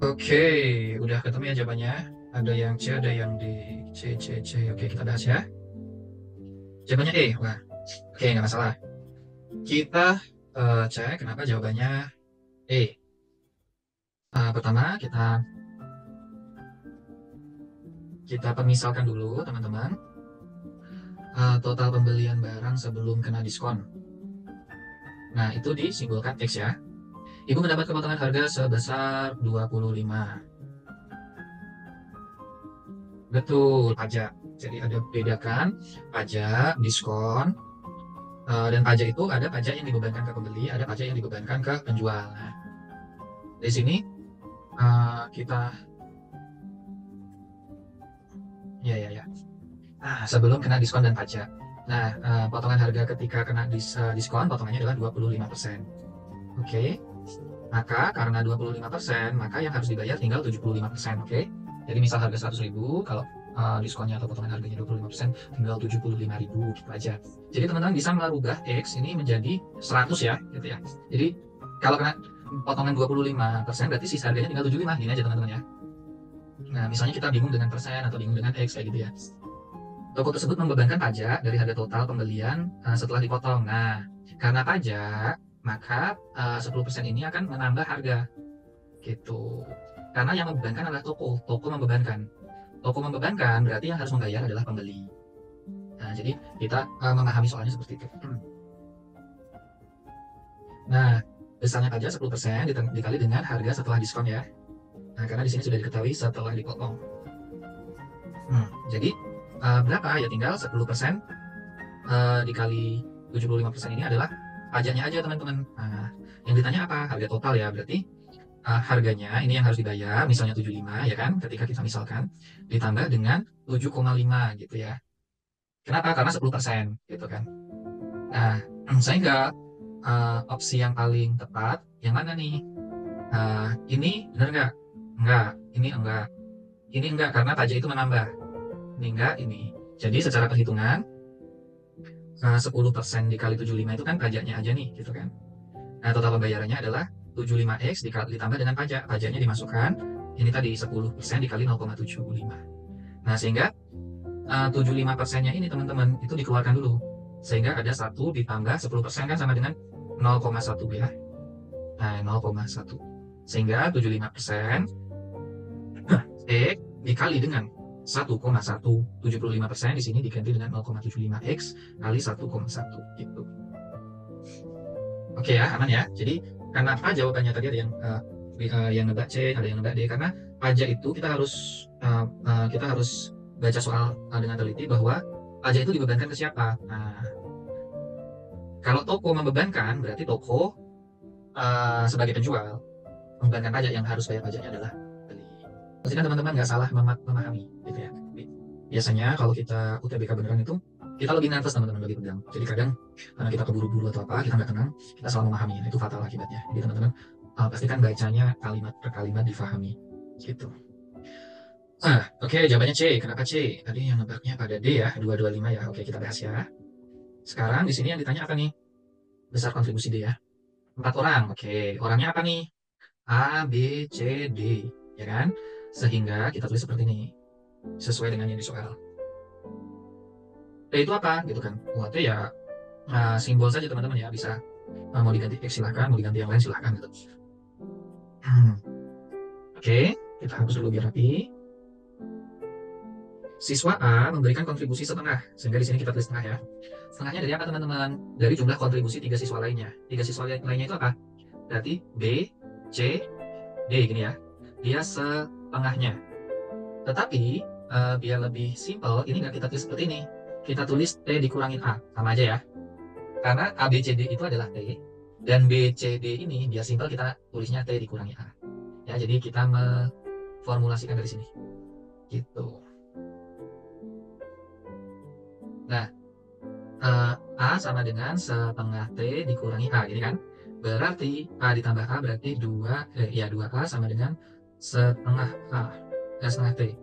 Oke, udah ketemu ya jawabannya. Ada yang C, ada yang D. C, C, C. Oke, kita bahas ya. Jawabannya E. Wah, oke, nggak masalah. Kita cek kenapa jawabannya E. Pertama, kita permisalkan dulu, teman-teman. Total pembelian barang sebelum kena diskon. Nah, itu disimbolkan X ya. Ibu mendapat kepotongan harga sebesar 25. Betul, pajak. Jadi ada bedakan pajak, diskon, dan pajak itu ada pajak yang dibebankan ke pembeli, ada pajak yang dibebankan ke penjual. Nah, di sini kita, ya. Sebelum kena diskon dan pajak. Nah, potongan harga ketika kena diskon, potongannya adalah 25%. Oke, maka karena 25%, maka yang harus dibayar tinggal 75%. Oke, jadi misal harga 100.000, kalau diskonnya atau potongan harganya 25%, tinggal 75.000 gitu aja. Jadi teman-teman bisa merubah X ini menjadi 100 ya, gitu ya. Jadi kalau kena potongan 25%, berarti sisa harganya tinggal 75, gini aja teman-teman ya. Nah, misalnya kita bingung dengan persen atau bingung dengan X kayak gitu ya. Toko tersebut membebankan pajak dari harga total pembelian setelah dipotong. Nah, karena pajak, maka 10% ini akan menambah harga. Gitu. Karena yang membebankan adalah toko. Toko membebankan. Toko membebankan berarti yang harus membayar adalah pembeli. Nah, jadi kita memahami soalnya seperti itu. Nah, besarnya pajak 10% dikali dengan harga setelah diskon ya. Nah, karena di sini sudah diketahui setelah dipotong. Jadi berapa? Ya tinggal 10% dikali 75% ini adalah pajaknya aja teman-teman. Nah, yang ditanya apa? Harga total ya. Berarti harganya ini yang harus dibayar, misalnya 75 ya kan, ketika kita misalkan, ditambah dengan 7,5 gitu ya. Kenapa? Karena 10% gitu kan. Nah, sehingga opsi yang paling tepat yang mana nih? Ini benar nggak? Enggak. Ini enggak. Ini enggak karena pajak itu menambah. Ini enggak, ini. Jadi secara perhitungan 10% dikali 75 itu kan pajaknya aja nih gitu kan. Nah, total pembayarannya adalah 75X ditambah dengan pajak. Pajaknya dimasukkan, ini tadi 10% dikali 0,75. Nah, sehingga 75%-nya ini teman-teman, itu dikeluarkan dulu. Sehingga ada 1 ditambah 10% kan sama dengan 0,1 ya. Nah, 0,1. Sehingga 75% X dikali dengan 1,1. 75% di sini diganti dengan 0,75X kali 1,1 gitu. Oke ya, aman ya. Jadi kenapa jawabannya tadi ada yang nebak C, ada yang nebak D, karena pajak itu kita harus baca soal dengan teliti bahwa pajak itu dibebankan ke siapa. Nah, kalau toko membebankan, berarti toko sebagai penjual membebankan pajak, yang harus bayar pajaknya adalah beli. Pastikan teman-teman nggak salah memahami, gitu ya. Biasanya kalau kita UTBK beneran itu kita lebih nervous teman-teman, lebih tegang. Jadi kadang karena kita keburu-buru atau apa, kita nggak tenang, kita salah memahami, itu fatal akibatnya. Jadi teman-teman pastikan bacanya kalimat per kalimat difahami gitu. Oke, jawabannya C. Kenapa C? Tadi yang nebaknya pada D ya, 225 ya. Oke, kita bahas ya. Sekarang di sini yang ditanya apa nih? Besar kontribusi D ya. 4 orang. Oke, orangnya apa nih? A, B, C, D. Ya kan? Sehingga kita tulis seperti ini. Sesuai dengan yang di soal. T itu apa? Gitu kan. T ya simbol saja teman-teman ya. Bisa mau diganti X silahkan, mau diganti yang lain silahkan gitu. Oke, kita hapus dulu biar rapi. Siswa A memberikan kontribusi setengah, sehingga di sini kita tulis setengah ya. Setengahnya dari apa teman-teman? Dari jumlah kontribusi 3 siswa lainnya. 3 siswa lainnya itu apa? Berarti B, C, D gini ya. Dia setengahnya. Tetapi biar lebih simple, ini nggak kita tulis seperti ini. Kita tulis T dikurangin A, sama aja ya. Karena A, B, C, D itu adalah T, dan B, C, D ini biar simple kita tulisnya T dikurangi A. Ya, jadi kita memformulasikan dari sini. Gitu. Nah, A sama dengan setengah T dikurangi A, gini kan? Berarti A ditambah A berarti 2A sama dengan setengah setengah T.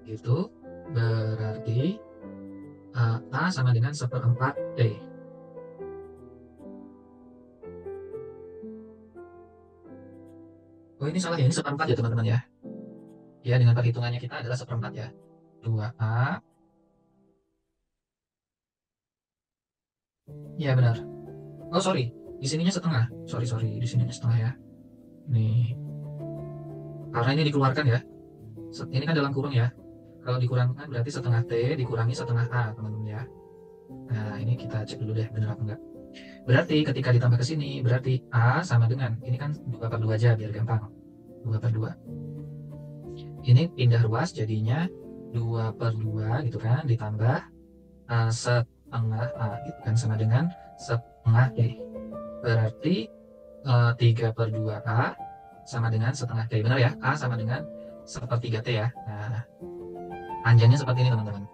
Gitu. Berarti A sama dengan 1/4 T. Oh ini salah ya, ini seperempat ya teman-teman ya. Ya dengan perhitungannya kita adalah seperempat ya. 2A. Ya benar. Oh sorry, di sininya setengah. Sorry, di sininya setengah ya. Nih, karena ini dikeluarkan ya. Ini kan dalam kurung ya. Kalau dikurangkan berarti setengah T dikurangi setengah A teman-teman ya. Nah ini kita cek dulu deh benar apa enggak. Berarti ketika ditambah ke sini, berarti A sama dengan, ini kan 2/2 aja biar gampang. 2/2. Ini pindah ruas jadinya 2/2 gitu kan, ditambah setengah A gitu kan, sama dengan setengah T. Berarti 3/2A sama dengan setengah T. Benar ya? A sama dengan 1/3 T ya. Nah, panjangnya seperti ini teman-teman.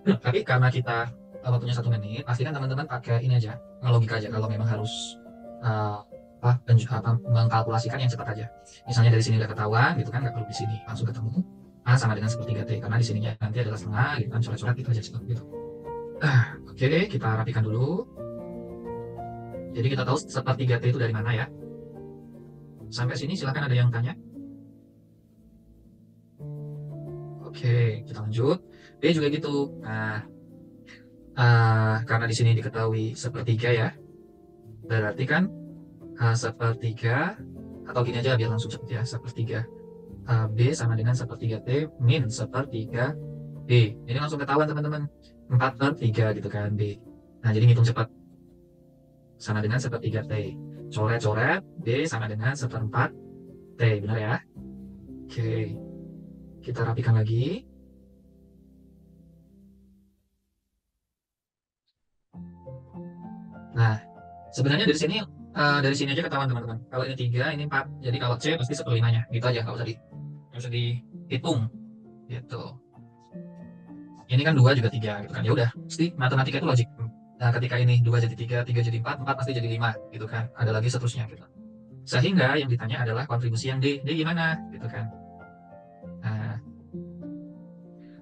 Tapi karena kita waktunya 1 menit, pastikan teman-teman pakai ini aja, logika aja. Kalau memang harus mengkalkulasikan yang cepat aja. Misalnya dari sini udah ketahuan gitu kan, nggak perlu di sini, langsung ketemu A sama dengan 1/3 T, karena di sininya nanti adalah setengah gitu kan, coret-coret gitu aja gitu. Oke, kita rapikan dulu. Jadi kita tahu 1/3 T itu dari mana ya. Sampai sini silahkan ada yang tanya. Oke, kita lanjut. B juga gitu. Nah, karena di sini diketahui 1/3 ya, berarti kan 1/3, atau gini aja biar langsung cepet ya, 1/3 B sama dengan 1/3 T min 1/3 B. Ini langsung ketahuan teman-teman, 4/3 gitu kan B. Nah jadi ngitung cepat, sama dengan 1/3 T. Coret-coret, B sama dengan 1/4 T, benar ya? Oke, kita rapikan lagi. Nah, sebenarnya dari sini aja ketahuan teman-teman. Kalau ini 3, ini 4. Jadi kalau C pasti 1/5-nya. Gitu aja, nggak usah dihitung. Gitu. Ini kan 2 juga 3 gitu kan. Ya udah, pasti matematika itu logik. Nah, ketika ini 2 jadi 3, 3 jadi 4, 4 pasti jadi 5 gitu kan. Ada lagi seterusnya gitu. Sehingga yang ditanya adalah kontribusi yang D. D gimana gitu kan. Nah,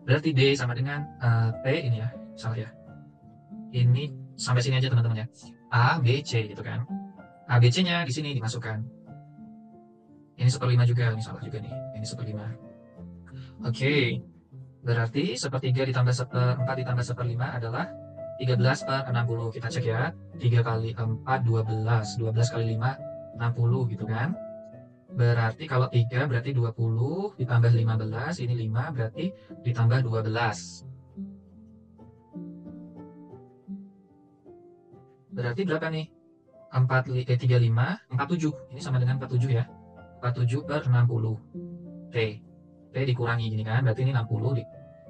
berarti D sama dengan T ini ya. Salah ya. Ini sampai sini aja teman-teman ya. A, B, C gitu kan. A, B, C-nya di sini dimasukkan. Ini 1/5 juga, ini salah juga nih. Ini 1/5. Oke, berarti 1/3 ditambah 1/4 ditambah 1/5 adalah 13/60. Kita cek ya. 3 kali 4, 12. 12 kali 5, 60 gitu kan. Berarti kalau 3 berarti 20 ditambah 15, ini 5 berarti ditambah 12. Berarti berapa nih? 35, 47. Ini sama dengan 47 ya. 47/60. T. T dikurangi gini kan. Berarti ini 60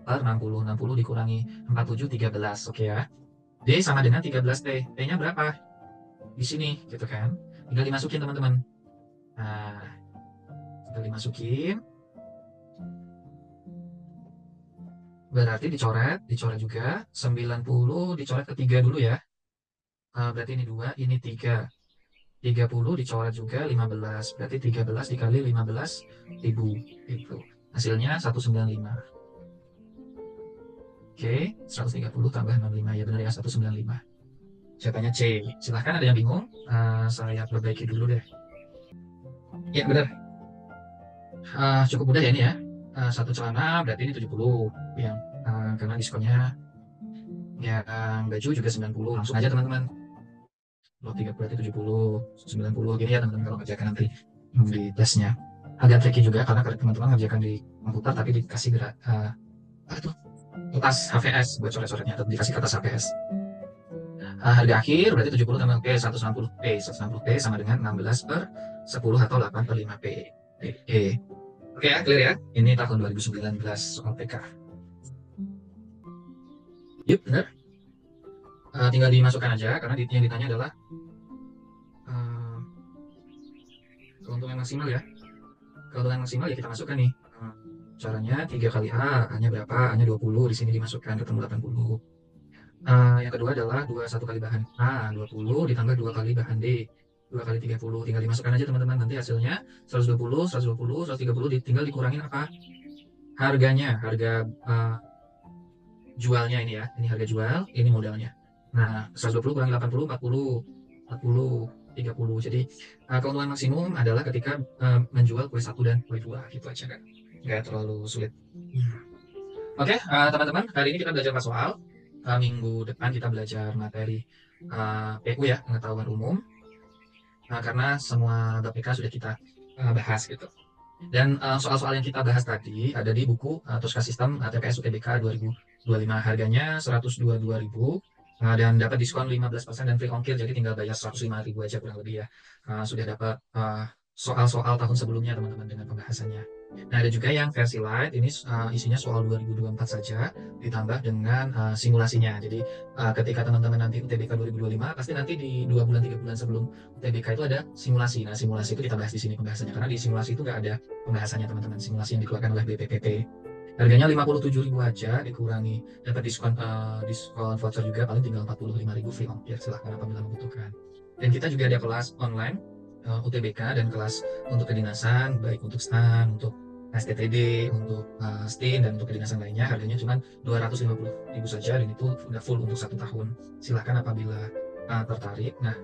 per 60. 60 dikurangi 47, 13. Oke ya. D sama dengan 13T. T-nya berapa? Di sini gitu kan. Tinggal dimasukin teman-teman. Nah, tinggal dimasukin. Berarti dicoret juga. 90 dicoret ke 3 dulu ya. Berarti ini 2, ini 3. 30 dicoret juga 15. Berarti 13 dikali 15.000. Itu. Hasilnya 195. Oke, 130 tambah 65. Ya benar ya, 195. Jawabannya C. Silahkan ada yang bingung. Saya perbaiki dulu deh. Ya benar. Cukup mudah ya ini ya. Satu celana berarti ini 70. Yang karena diskonnya yang baju juga 90. Langsung aja teman-teman. Kalau 3 berarti 70, 90 gini ya teman-teman kalau kerjakan nanti di tesnya. Agak tricky juga karena teman-teman ngerjakan di komputer tapi dikasih gerak kertas HVS buat coret-coretnya atau dikasih kertas HVS. Harga akhir berarti 70 tambah P 160P. 160P sama dengan 16/10 atau 8/5P. Oke ya, clear ya? Ini tahun 2019 soal PK. Yuk, benar. Tinggal dimasukkan aja karena yang ditanya adalah keuntungan maksimal ya. Keuntungan maksimal ya kita masukkan nih. Caranya 3 kali A, A-nya berapa? A-nya 20, di sini dimasukkan ketemu 80. Yang kedua adalah 21 kali bahan A, 20 ditambah 2 kali bahan D, 2 kali 30. Tinggal dimasukkan aja teman-teman, nanti hasilnya 120, 120, 130 tinggal dikurangin apa? Harganya, harga jualnya ini ya. Ini harga jual, ini modalnya. Nah, 120 kurangi 80, 40. 40. 30. Jadi keuntungan maksimum adalah ketika menjual kue 1 dan kue 2 gitu aja kan. Nggak terlalu sulit. Oke, teman-teman, hari ini kita belajar 4 soal. Minggu depan kita belajar materi PU ya, pengetahuan umum. Karena semua BPK sudah kita bahas gitu. Dan soal-soal yang kita bahas tadi ada di buku Tosca Sistem TPS UTBK 2025. Harganya 122.000 dan dapat diskon 15% dan free ongkir, jadi tinggal bayar 105.000 aja kurang lebih ya. Sudah dapat soal-soal tahun sebelumnya teman-teman dengan pembahasannya. Nah, ada juga yang versi light, ini isinya soal 2024 saja ditambah dengan simulasinya. Jadi ketika teman-teman nanti UTBK 2025, pasti nanti di 2 bulan 3 bulan sebelum UTBK itu ada simulasi. Nah, simulasi itu kita bahas di sini pembahasannya, karena di simulasi itu nggak ada pembahasannya teman-teman. Simulasi yang dikeluarkan oleh BPPT. Harganya 57.000 aja, dikurangi dapat diskon voucher juga, paling tinggal 45.000 free ongkir, silahkan apabila membutuhkan. Dan kita juga ada kelas online UTBK dan kelas untuk kedinasan, baik untuk STAN, untuk STTD, untuk STIN, dan untuk kedinasan lainnya. Harganya cuma 250.000 saja, dan itu udah full untuk 1 tahun. Silahkan apabila tertarik. Nah,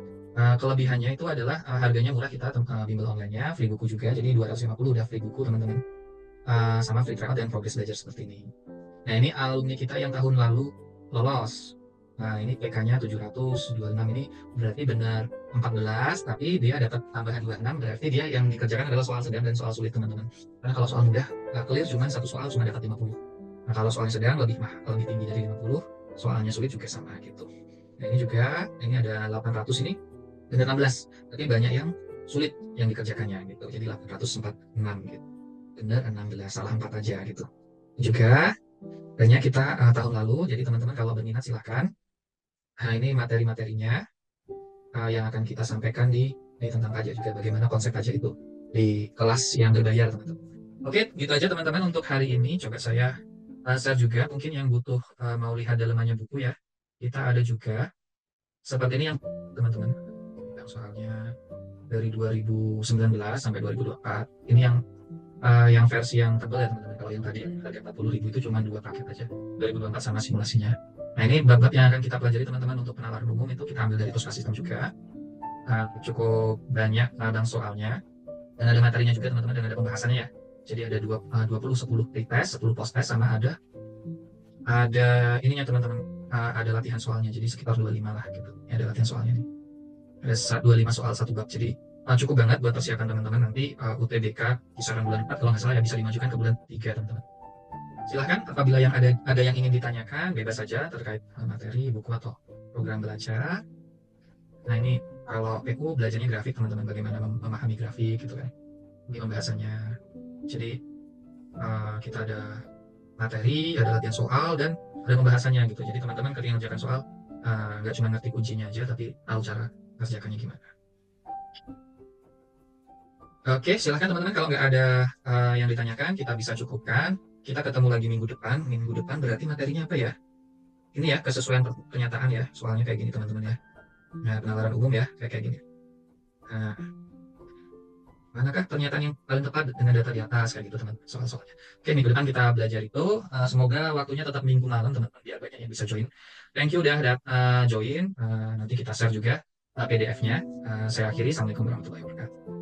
kelebihannya itu adalah harganya murah, kita bimbel online-nya, free buku juga, jadi 250 udah free buku teman-teman. Sama free trial dan progress belajar seperti ini. Nah, ini alumni kita yang tahun lalu lolos. Nah, ini PK-nya 726, ini berarti benar 14, tapi dia dapat tambahan 26, berarti dia yang dikerjakan adalah soal sedang dan soal sulit teman-teman. Karena kalau soal mudah, clear cuma satu soal cuma dapat 50. Nah, kalau soalnya sedang lebih tinggi dari 50, soalnya sulit juga sama gitu. Nah, ini juga, ini ada 800 ini, benar 16, tapi banyak yang sulit yang dikerjakannya gitu, jadi 846 gitu. Benar 16, salah 4 aja gitu. Juga banyak kita tahun lalu, jadi teman-teman kalau berminat silahkan. Nah, ini materi-materinya yang akan kita sampaikan di tentang pajak juga, bagaimana konsep pajak itu di kelas yang berbayar teman-teman. Oke, gitu aja teman-teman untuk hari ini. Coba saya share juga, mungkin yang butuh mau lihat dalamannya buku ya, kita ada juga seperti ini yang teman-teman, yang soalnya dari 2019 sampai 2024. Ini yang versi yang tebal ya teman-teman. Kalau yang tadi harga 40.000 itu cuma 2 paket aja, 2024 sama simulasinya. Nah, ini bab-bab yang akan kita pelajari teman-teman untuk penawaran umum, itu kita ambil dari Tosca Sistem juga. Cukup banyak bang soalnya, dan ada materinya juga teman-teman, dan ada pembahasannya ya. Jadi ada 20, 10 pre-test, 10 post-test, sama ada ininya teman-teman, ada latihan soalnya, jadi sekitar 25 lah gitu. Ini ada latihan soalnya nih. Ada 25 soal 1 bab, jadi cukup banget buat persiapan teman-teman nanti UTBK kisaran bulan 4 kalau nggak salah ya, bisa dimajukan ke bulan 3 teman-teman. Silahkan apabila yang ada yang ingin ditanyakan, bebas saja terkait materi, buku, atau program belajar. Nah, ini kalau PU belajarnya grafik teman-teman, bagaimana memahami grafik gitu kan, ini pembahasannya. Jadi kita ada materi, ada latihan soal, dan ada pembahasannya gitu. Jadi teman-teman ketika mengerjakan soal nggak cuma ngerti kuncinya aja, tapi tahu cara kerjakannya gimana. Oke, silahkan teman-teman, kalau nggak ada yang ditanyakan, kita bisa cukupkan. Kita ketemu lagi minggu depan. Minggu depan berarti materinya apa ya? Ini ya, kesesuaian pernyataan ya, soalnya kayak gini teman-teman ya. Nah, penalaran umum ya, kayak gini. Nah, manakah pernyataan yang paling tepat dengan data di atas, kayak gitu teman-teman, soal-soalnya. Oke, minggu depan kita belajar itu. Semoga waktunya tetap minggu malam teman-teman, biar banyak yang bisa join. Thank you udah join. Nanti kita share juga PDF-nya. Saya akhiri. Assalamualaikum warahmatullahi wabarakatuh.